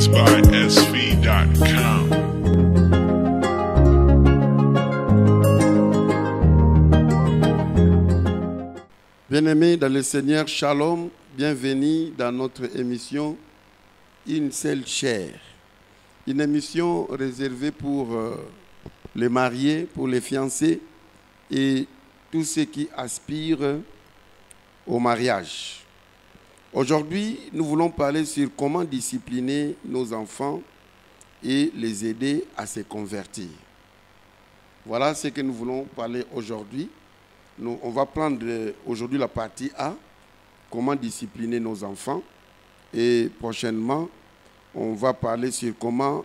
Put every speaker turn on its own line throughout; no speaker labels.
beatsbysv.com.
Bien-aimés dans le Seigneur, Shalom, bienvenue dans notre émission Une seule chair. Une émission réservée pour les mariés, pour les fiancés et tous ceux qui aspirent au mariage. Aujourd'hui, nous voulons parler sur comment discipliner nos enfants et les aider à se convertir. Voilà ce que nous voulons parler aujourd'hui. On va prendre aujourd'hui la partie A, comment discipliner nos enfants. Et prochainement, on va parler sur comment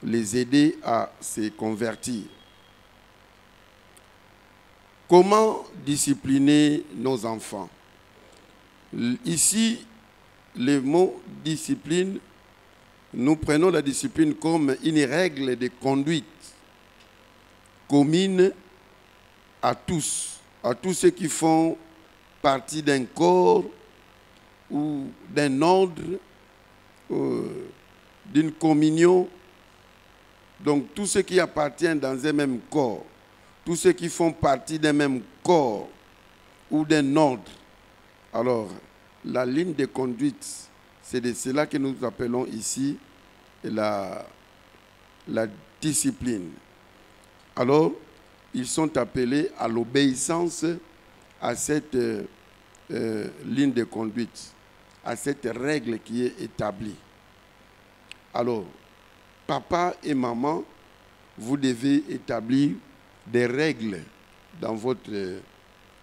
les aider à se convertir. Comment discipliner nos enfants? Ici, le mot discipline, nous prenons la discipline comme une règle de conduite commune à tous ceux qui font partie d'un corps ou d'un ordre, d'une communion. Donc, tous ceux qui appartiennent dans un même corps, tous ceux qui font partie d'un même corps ou d'un ordre. Alors, la ligne de conduite, c'est de cela que nous appelons ici la discipline. Alors, ils sont appelés à l'obéissance à cette ligne de conduite, à cette règle qui est établie. Alors, papa et maman, vous devez établir des règles dans votre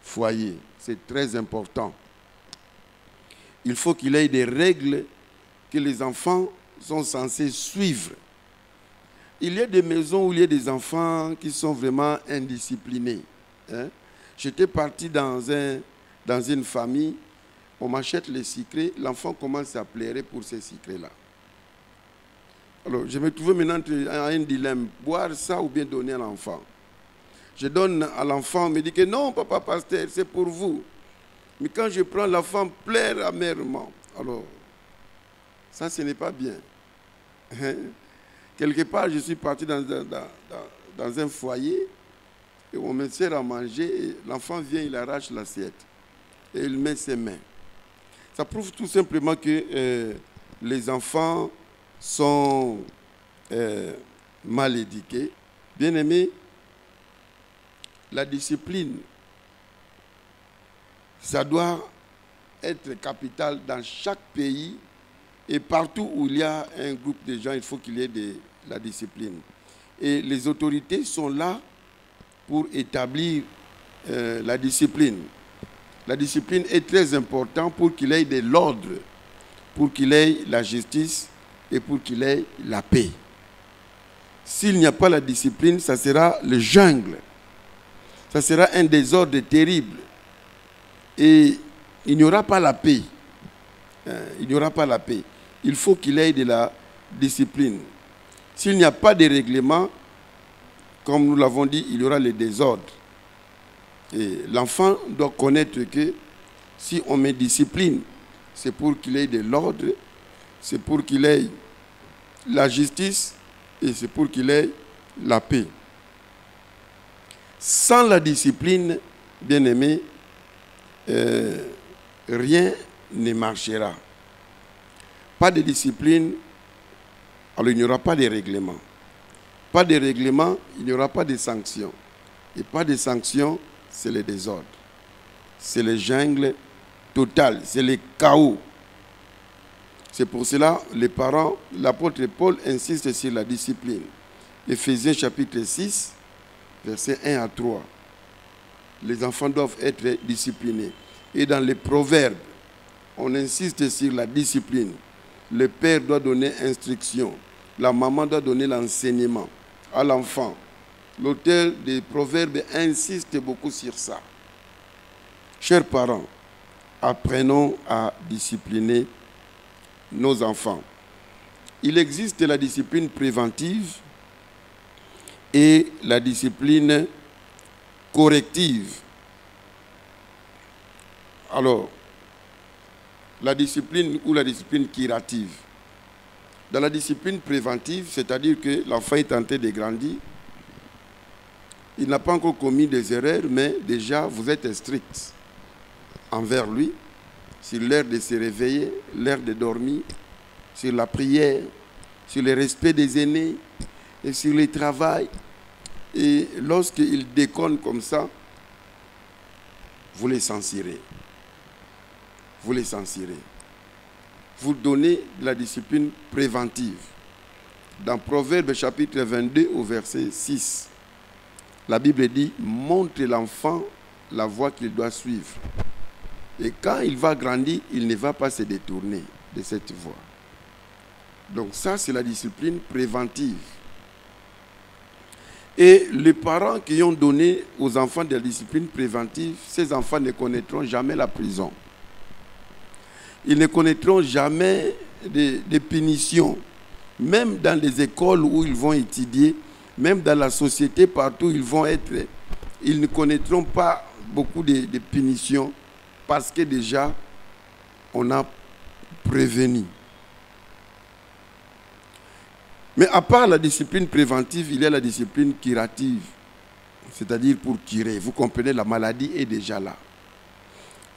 foyer. C'est très important. Il faut qu'il y ait des règles que les enfants sont censés suivre. Il y a des maisons où il y a des enfants qui sont vraiment indisciplinés. J'étais parti dans une famille, on m'achète les secrets, l'enfant commence à pleurer pour ces secrets-là. Alors, je me trouvais maintenant à un dilemme, boire ça ou bien donner à l'enfant. Je donne à l'enfant, on me dit que non, papa pasteur, c'est pour vous. Mais quand je prends, l'enfant pleure amèrement. Alors, ça, ce n'est pas bien. Quelque part, je suis parti dans un foyer et on me sert à manger. L'enfant vient, il arrache l'assiette et il met ses mains. Ça prouve tout simplement que les enfants sont mal éduqués. Bien aimés, la discipline, ça doit être capital dans chaque pays et partout où il y a un groupe de gens, il faut qu'il y ait de la discipline. Et les autorités sont là pour établir la discipline. La discipline est très importante pour qu'il y ait de l'ordre, pour qu'il y ait la justice et pour qu'il y ait la paix. S'il n'y a pas la discipline, ça sera le jungle. Ça sera un désordre terrible. Et il n'y aura pas la paix. Il n'y aura pas la paix. Il faut qu'il y ait de la discipline. S'il n'y a pas de règlement, comme nous l'avons dit, il y aura le désordre. Et l'enfant doit connaître que si on met discipline, c'est pour qu'il ait de l'ordre, c'est pour qu'il ait la justice et c'est pour qu'il ait la paix. Sans la discipline, bien aimé, rien ne marchera. Pas de discipline, alors il n'y aura pas de règlement. Pas de règlement, il n'y aura pas de sanctions. Et pas de sanctions, c'est le désordre. C'est le jungle total, c'est le chaos. C'est pour cela, les parents, l'apôtre Paul insiste sur la discipline. Éphésiens chapitre 6, versets 1 à 3. Les enfants doivent être disciplinés. Et dans les proverbes, on insiste sur la discipline. Le père doit donner instruction. La maman doit donner l'enseignement à l'enfant. L'auteur des proverbes insiste beaucoup sur ça. Chers parents, apprenons à discipliner nos enfants. Il existe la discipline préventive et la discipline corrective. Alors, la discipline ou la discipline curative. Dans la discipline préventive, c'est-à-dire que l'enfant est en train de grandir, il n'a pas encore commis des erreurs, mais déjà vous êtes strict envers lui, sur l'heure de se réveiller, l'heure de dormir, sur la prière, sur le respect des aînés et sur le travail. Et lorsqu'il déconne comme ça, vous les censurez. Vous les censurez. Vous donnez de la discipline préventive. Dans Proverbe chapitre 22 au verset 6, la Bible dit « Montre l'enfant la voie qu'il doit suivre. Et quand il va grandir, il ne va pas se détourner de cette voie. » Donc ça, c'est la discipline préventive. Et les parents qui ont donné aux enfants de la discipline préventive, ces enfants ne connaîtront jamais la prison. Ils ne connaîtront jamais de punitions. Même dans les écoles où ils vont étudier, même dans la société, partout où ils vont être, ils ne connaîtront pas beaucoup de punitions parce que déjà, on a prévenu. Mais à part la discipline préventive, il y a la discipline curative, c'est-à-dire pour curer. Vous comprenez, la maladie est déjà là.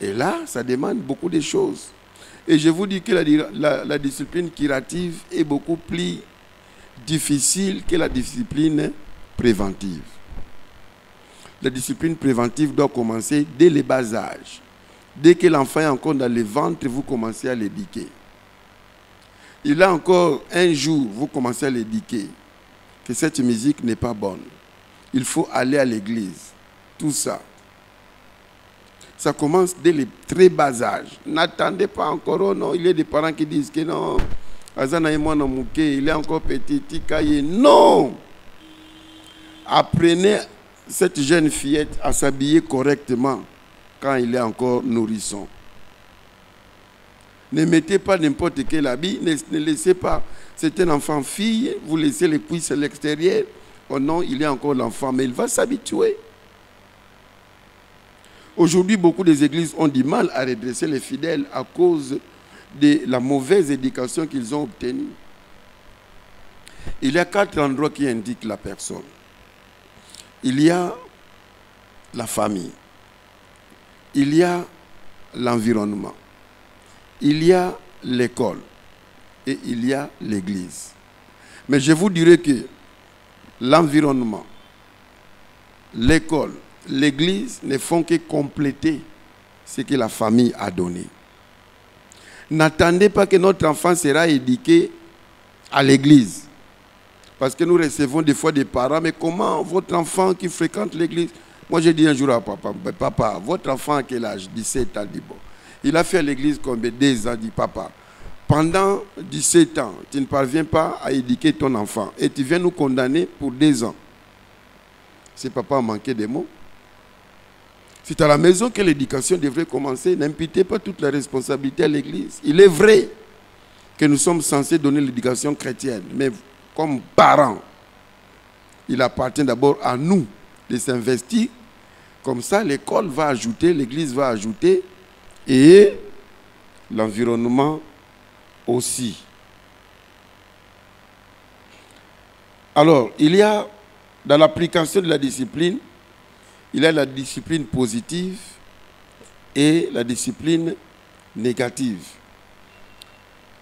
Et là, ça demande beaucoup de choses. Et je vous dis que la discipline curative est beaucoup plus difficile que la discipline préventive. La discipline préventive doit commencer dès le bas âge. Dès que l'enfant est encore dans le ventre, vous commencez à l'éduquer. Il a encore un jour, vous commencez à l'éduquer que cette musique n'est pas bonne. Il faut aller à l'église. Tout ça. Ça commence dès le très bas âge. N'attendez pas encore, oh non, il y a des parents qui disent que non, il est encore petit, non! Apprenez cette jeune fillette à s'habiller correctement quand il est encore nourrisson. Ne mettez pas n'importe quel habit, ne laissez pas. C'est un enfant fille, vous laissez les cuisses à l'extérieur. Oh non, il est encore l'enfant, mais il va s'habituer. Aujourd'hui, beaucoup des églises ont du mal à redresser les fidèles à cause de la mauvaise éducation qu'ils ont obtenue. Il y a 4 endroits qui indiquent la personne. Il y a la famille. Il y a l'environnement. Il y a l'école et il y a l'église. Mais je vous dirais que l'environnement, l'école, l'église ne font que compléter ce que la famille a donné. N'attendez pas que notre enfant sera éduqué à l'église. Parce que nous recevons des fois des parents, mais comment votre enfant qui fréquente l'église? Moi j'ai dit un jour à papa, papa, votre enfant à quel âge? 17 ans, dit bon. Il a fait à l'église combien? 2 ans, dit papa. Pendant 17 ans, tu ne parviens pas à éduquer ton enfant et tu viens nous condamner pour 2 ans. C'est papa a manqué des mots. C'est à la maison que l'éducation devrait commencer. N'imputez pas toute la responsabilité à l'église. Il est vrai que nous sommes censés donner l'éducation chrétienne, mais comme parents, il appartient d'abord à nous de s'investir. Comme ça, l'école va ajouter, l'église va ajouter, et l'environnement aussi. Alors, il y a, dans l'application de la discipline, il y a la discipline positive et la discipline négative.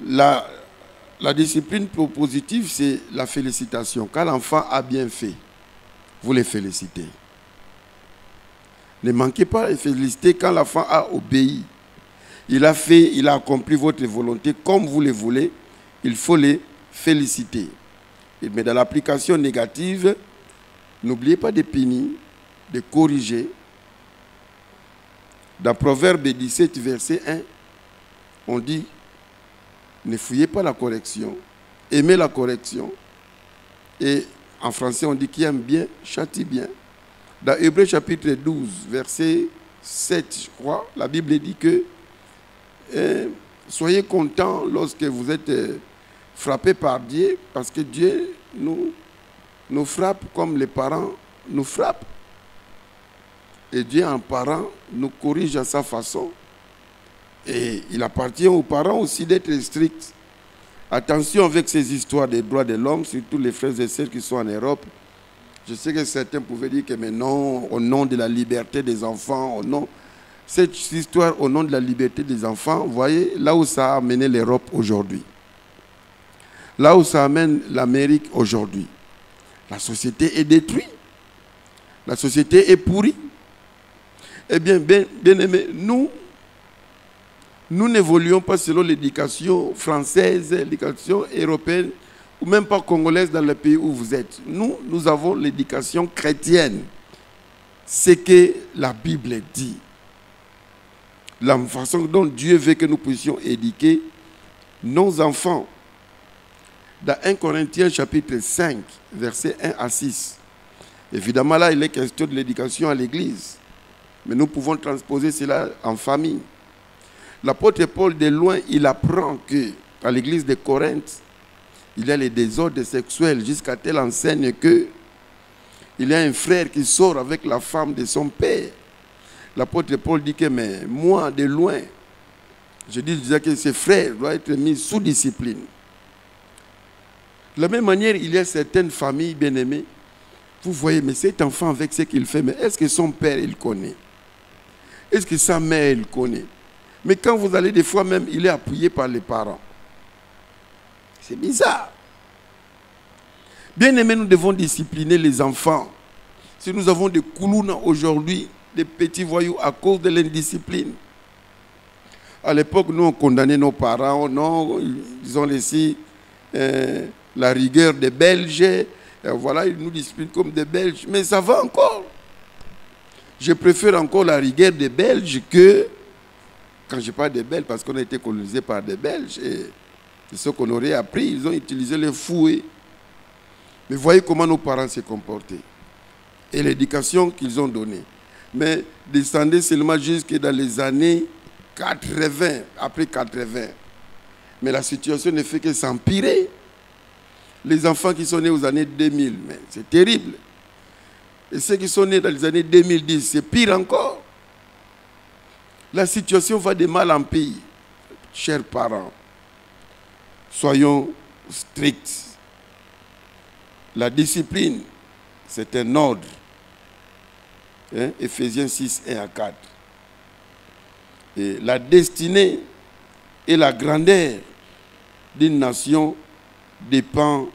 La discipline positive, c'est la félicitation. Quand l'enfant a bien fait, vous les félicitez. Ne manquez pas de féliciter quand l'enfant a obéi. Il a fait, il a accompli votre volonté comme vous le voulez. Il faut les féliciter. Mais dans l'application négative, n'oubliez pas de punir, de corriger. Dans Proverbe 17, verset 1, on dit, ne fouillez pas la correction, aimez la correction. Et en français, on dit qui aime bien, châtie bien. Dans Hébreux chapitre 12, verset 7, je crois, la Bible dit que soyez contents lorsque vous êtes frappés par Dieu, parce que Dieu nous frappe comme les parents nous frappent. Et Dieu, en parent, nous corrige à sa façon. Et il appartient aux parents aussi d'être stricts. Attention avec ces histoires des droits de l'homme, surtout les frères et sœurs qui sont en Europe. Je sais que certains pouvaient dire que mais non, au nom de la liberté des enfants, au nom... Cette histoire au nom de la liberté des enfants, vous voyez, là où ça a amené l'Europe aujourd'hui. Là où ça amène l'Amérique aujourd'hui. La société est détruite. La société est pourrie. Eh bien, bien aimés, nous n'évoluons pas selon l'éducation française, l'éducation européenne, ou même pas congolaise dans le pays où vous êtes. Nous avons l'éducation chrétienne. C'est que la Bible dit. La façon dont Dieu veut que nous puissions éduquer nos enfants. Dans 1 Corinthiens chapitre 5, versets 1 à 6. Évidemment, là, il est question de l'éducation à l'Église. Mais nous pouvons transposer cela en famille. L'apôtre Paul, de loin, il apprend qu'à l'Église de Corinthe, il y a les désordres sexuels jusqu'à telle enseigne que il y a un frère qui sort avec la femme de son père. L'apôtre Paul dit que mais moi, de loin, je disais que ce frère doit être mis sous discipline. De la même manière, il y a certaines familles bien-aimées. Vous voyez, mais cet enfant avec ce qu'il fait, mais est-ce que son père, il connaît? Est-ce que sa mère, il connaît? Mais quand vous allez des fois même, il est appuyé par les parents. C'est bizarre. Bien-aimés, nous devons discipliner les enfants. Si nous avons des koulouna aujourd'hui, des petits voyous à cause de l'indiscipline. À l'époque, nous, on condamnait nos parents, non, ils ont laissé la rigueur des Belges. Voilà, ils nous disciplinent comme des Belges. Mais ça va encore. Je préfère encore la rigueur des Belges que, quand je parle des Belges, parce qu'on a été colonisé par des Belges, et ce qu'on aurait appris, ils ont utilisé les fouets. Mais voyez comment nos parents se comportaient. Et l'éducation qu'ils ont donnée. Mais descendez seulement jusque dans les années 80, après 80. Mais la situation ne fait que s'empirer. Les enfants qui sont nés aux années 2000, mais c'est terrible. Et ceux qui sont nés dans les années 2010, c'est pire encore. La situation va de mal en pis. Chers parents, soyons stricts. La discipline, c'est un ordre. Hein? Éphésiens 6, 1 à 4. Et la destinée et la grandeur d'une nation dépend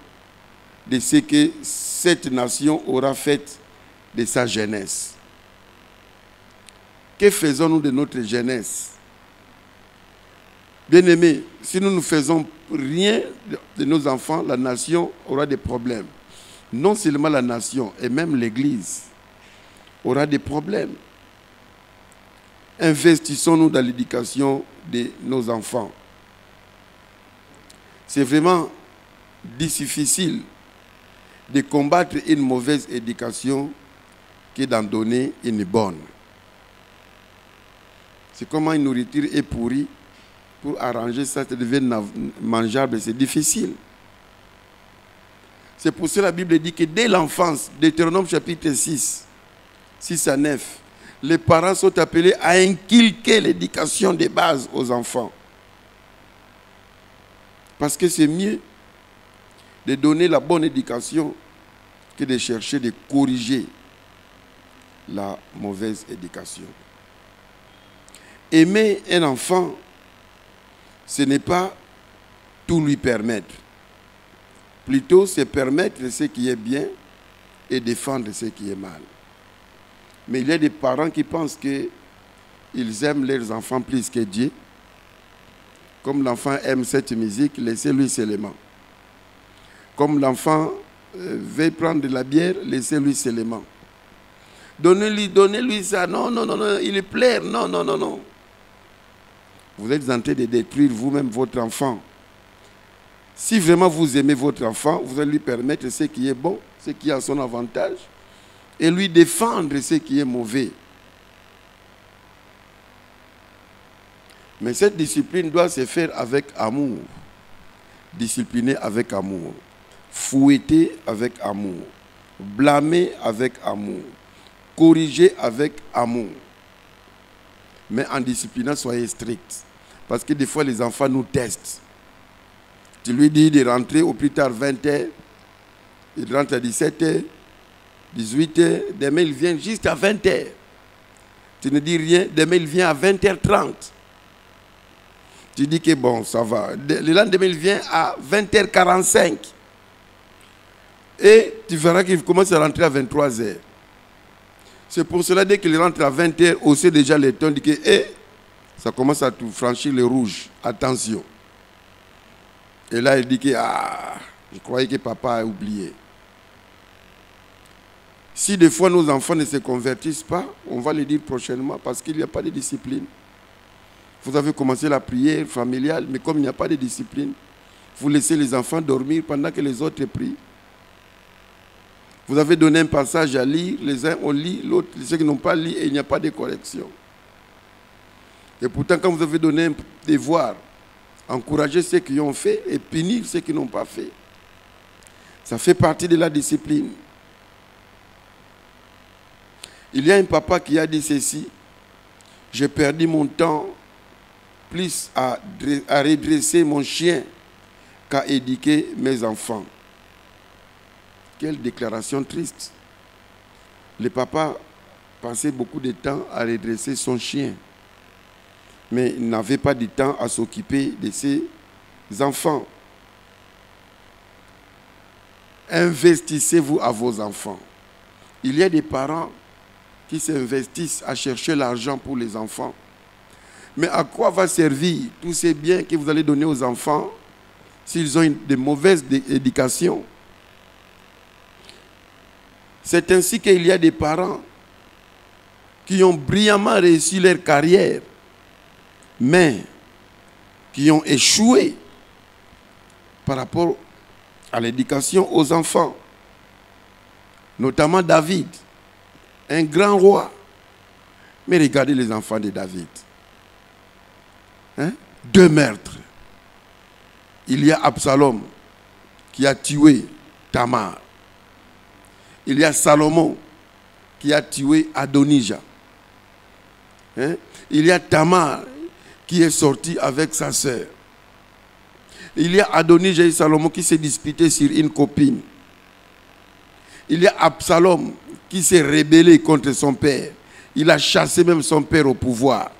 de ce que cette nation aura fait de sa jeunesse. Que faisons-nous de notre jeunesse? Bien-aimés, si nous ne faisons rien de nos enfants, la nation aura des problèmes. Non seulement la nation, et même l'Église aura des problèmes. Investissons-nous dans l'éducation de nos enfants. C'est vraiment difficile de combattre une mauvaise éducation que d'en donner une bonne. C'est comme une nourriture est pourrie, pour arranger ça, ça devient mangeable, c'est difficile. C'est pour cela que la Bible dit que dès l'enfance, Deutéronome chapitre 6, 6 à 9, les parents sont appelés à inculquer l'éducation de base aux enfants. Parce que c'est mieux de donner la bonne éducation que de chercher de corriger la mauvaise éducation. Aimer un enfant, ce n'est pas tout lui permettre. Plutôt, c'est permettre ce qui est bien et défendre ce qui est mal. Mais il y a des parents qui pensent qu'ils aiment leurs enfants plus que Dieu. Comme l'enfant aime cette musique, laissez-lui seulement. Comme l'enfant veut prendre de la bière, laissez-lui seulement. Donnez-lui ça. Non, non, non, non, il est plaire. Non, non, non, non. Vous êtes en train de détruire vous-même votre enfant. Si vraiment vous aimez votre enfant, vous allez lui permettre ce qui est bon, ce qui a son avantage, et lui défendre ce qui est mauvais. Mais cette discipline doit se faire avec amour. Discipliner avec amour. Fouetter avec amour. Blâmer avec amour. Corriger avec amour. Mais en disciplinant, soyez strict. Parce que des fois, les enfants nous testent. Tu lui dis de rentrer au plus tard 20h. Il rentre à 17h, 18h. Demain, il vient juste à 20h. Tu ne dis rien. Demain, il vient à 20h30. Tu dis que bon, ça va. Le lendemain, il vient à 20h45. Et tu verras qu'il commence à rentrer à 23h. C'est pour cela, dès qu'il rentre à 20h, on sait déjà les temps, dit que ça commence à tout franchir le rouge. Attention. Et là, il dit que je croyais que papa a oublié. Si des fois nos enfants ne se convertissent pas, on va le dire prochainement parce qu'il n'y a pas de discipline. Vous avez commencé la prière familiale, mais comme il n'y a pas de discipline, vous laissez les enfants dormir pendant que les autres prient. Vous avez donné un passage à lire, les uns ont lu, l'autre, ceux qui n'ont pas lu, et il n'y a pas de correction. Et pourtant, quand vous avez donné un devoir, encouragez ceux qui ont fait et punir ceux qui n'ont pas fait. Ça fait partie de la discipline. Il y a un papa qui a dit ceci: j'ai perdu mon temps plus à redresser mon chien qu'à éduquer mes enfants. Quelle déclaration triste. Le papa passait beaucoup de temps à redresser son chien, mais il n'avait pas de temps à s'occuper de ses enfants. Investissez-vous à vos enfants. Il y a des parents qui s'investissent à chercher l'argent pour les enfants. Mais à quoi va servir tous ces biens que vous allez donner aux enfants s'ils ont de mauvaises éducations? C'est ainsi qu'il y a des parents qui ont brillamment réussi leur carrière, mais qui ont échoué par rapport à l'éducation aux enfants. Notamment David, un grand roi. Mais regardez les enfants de David. 2 meurtres. Il y a Absalom qui a tué Tamar. Il y a Salomon qui a tué Adonija. Il y a Tamar qui est sorti avec sa sœur. Il y a Adonija et Salomon qui s'est disputé sur une copine. Il y a Absalom qui s'est rébellé contre son père. Il a chassé même son père au pouvoir.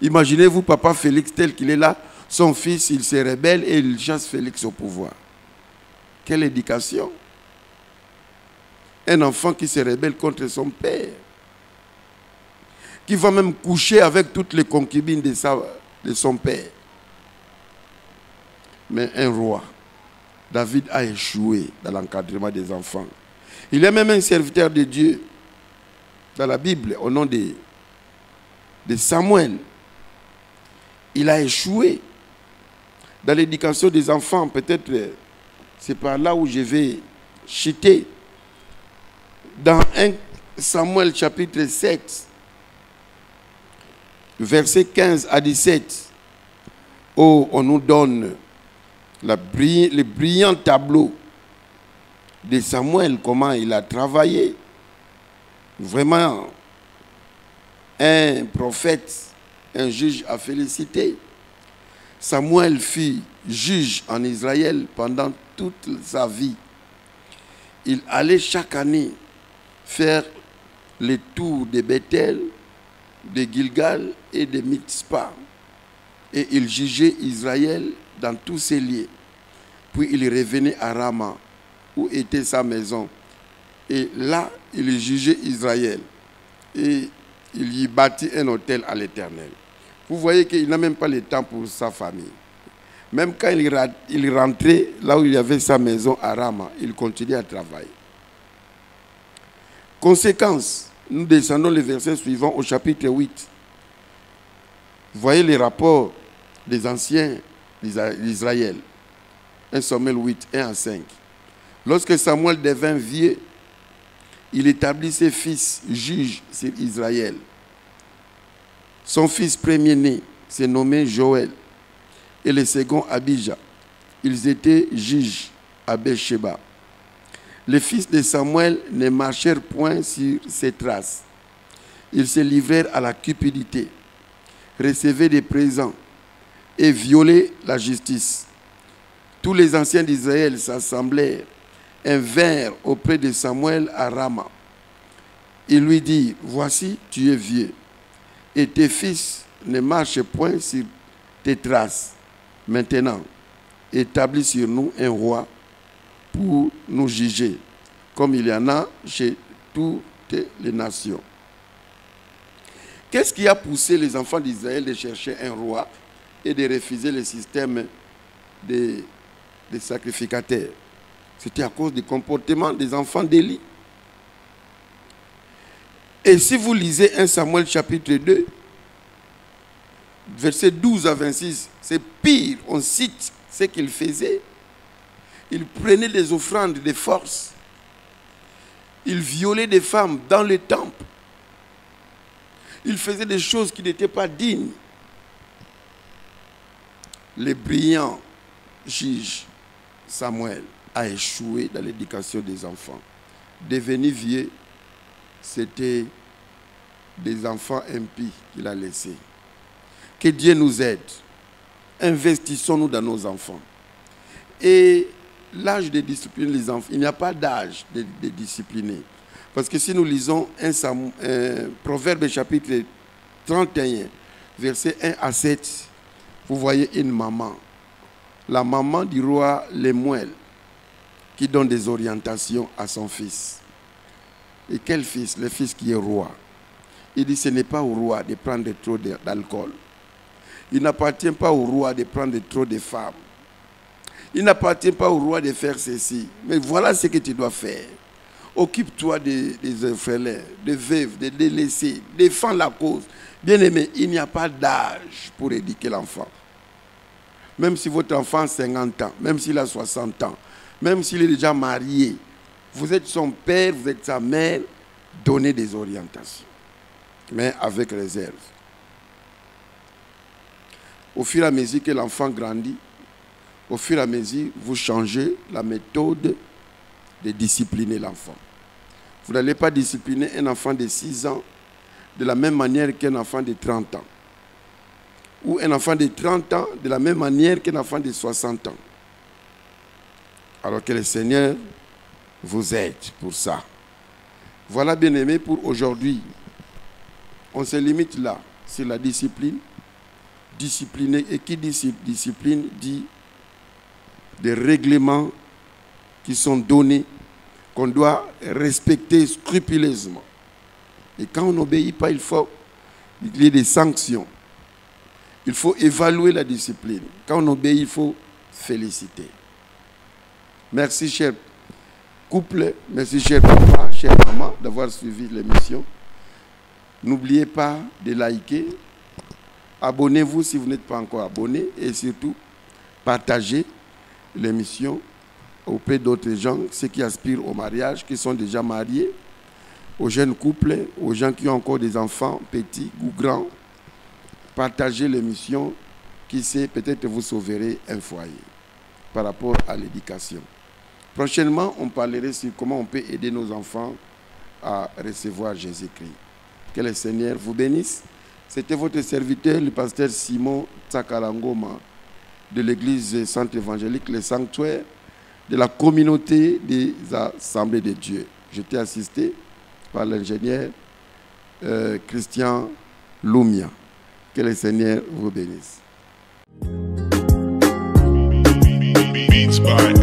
Imaginez-vous papa Félix tel qu'il est là, son fils il se rébelle et il chasse Félix au pouvoir. Quelle éducation! Un enfant qui se rébelle contre son père, qui va même coucher avec toutes les concubines de son père. Mais un roi, David a échoué dans l'encadrement des enfants. Il y a même un serviteur de Dieu dans la Bible au nom de Samuel. Il a échoué dans l'éducation des enfants. Peut-être c'est par là où je vais chuter. Dans 1 Samuel chapitre 7, versets 15 à 17, où on nous donne le brillant tableau de Samuel, comment il a travaillé. Vraiment, un prophète, un juge à féliciter. Samuel fut juge en Israël pendant toute sa vie. Il allait chaque année faire les tours de Bethel, de Gilgal et de Mitzpah. Et il jugeait Israël dans tous ces lieux. Puis il revenait à Rama, où était sa maison. Et là, il jugeait Israël. Et il y bâtit un hôtel à l'Éternel. Vous voyez qu'il n'a même pas le temps pour sa famille. Même quand il rentrait là où il y avait sa maison à Rama, il continuait à travailler. Conséquence, nous descendons les versets suivants au chapitre 8. Vous voyez les rapports des anciens d'Israël. 1 Samuel 8, 1 à 5. Lorsque Samuel devint vieux, il établit ses fils juges sur Israël. Son fils premier-né s'est nommé Joël et le second Abijah. Ils étaient juges à Beersheba. Les fils de Samuel ne marchèrent point sur ses traces. Ils se livrèrent à la cupidité, recevaient des présents et violaient la justice. tous les anciens d'Israël s'assemblèrent et vinrent auprès de Samuel à Rama. Il lui dit, voici, tu es vieux, et tes fils ne marchent point sur tes traces. Maintenant, établis sur nous un roi pour nous juger, comme il y en a chez toutes les nations. Qu'est-ce qui a poussé les enfants d'Israël de chercher un roi et de refuser le système des sacrificateurs? C'était à cause du comportement des enfants d'Élie. Et si vous lisez 1 Samuel chapitre 2, versets 12 à 26, c'est pire, on cite ce qu'il faisait. Il prenait des offrandes de force. Il violait des femmes dans le temple. Il faisait des choses qui n'étaient pas dignes. Le brillant juge Samuel a échoué dans l'éducation des enfants. Devenu vieux, c'était des enfants impies qu'il a laissés. Que Dieu nous aide. Investissons-nous dans nos enfants. Et l'âge de discipliner les enfants, il n'y a pas d'âge de discipliner. Parce que si nous lisons Proverbe chapitre 31, versets 1 à 7, vous voyez une maman, la maman du roi Lemuel, qui donne des orientations à son fils. Et quel fils? Le fils qui est roi. Il dit, ce n'est pas au roi de prendre trop d'alcool. Il n'appartient pas au roi de prendre trop de femmes. Il n'appartient pas au roi de faire ceci. Mais voilà ce que tu dois faire. Occupe-toi des orphelins, des veuves, des délaissés. Défends la cause. Bien aimé, il n'y a pas d'âge pour éduquer l'enfant. Même si votre enfant a 50 ans, même s'il a 60 ans, même s'il est déjà marié, vous êtes son père, vous êtes sa mère, donnez des orientations. Mais avec réserve. Au fur et à mesure que l'enfant grandit, au fur et à mesure, vous changez la méthode de discipliner l'enfant. Vous n'allez pas discipliner un enfant de 6 ans de la même manière qu'un enfant de 30 ans. Ou un enfant de 30 ans de la même manière qu'un enfant de 60 ans. Alors que le Seigneur vous aide pour ça. Voilà, bien aimé, pour aujourd'hui. On se limite là, sur la discipline. Discipliner, et qui dit discipline dit des règlements qui sont donnés, qu'on doit respecter scrupuleusement. Et quand on n'obéit pas, il faut qu'il y ait des sanctions. Il faut évaluer la discipline. Quand on obéit, il faut féliciter. Merci, cher couple, merci, cher papa, chère maman, d'avoir suivi l'émission. N'oubliez pas de liker. Abonnez-vous si vous n'êtes pas encore abonné. Et surtout, partagez l'émission auprès d'autres gens, ceux qui aspirent au mariage, qui sont déjà mariés, aux jeunes couples, aux gens qui ont encore des enfants, petits ou grands. Partagez l'émission, qui sait, peut-être vous sauverez un foyer par rapport à l'éducation. Prochainement, on parlerait sur comment on peut aider nos enfants à recevoir Jésus-Christ. Que le Seigneur vous bénisse. C'était votre serviteur, le pasteur Simon Tsakalangoma, de l'église Centre évangélique, le sanctuaire de la communauté des assemblées de Dieu. J'étais assisté par l'ingénieur Christian Lumia. Que le Seigneur vous bénisse. Beats by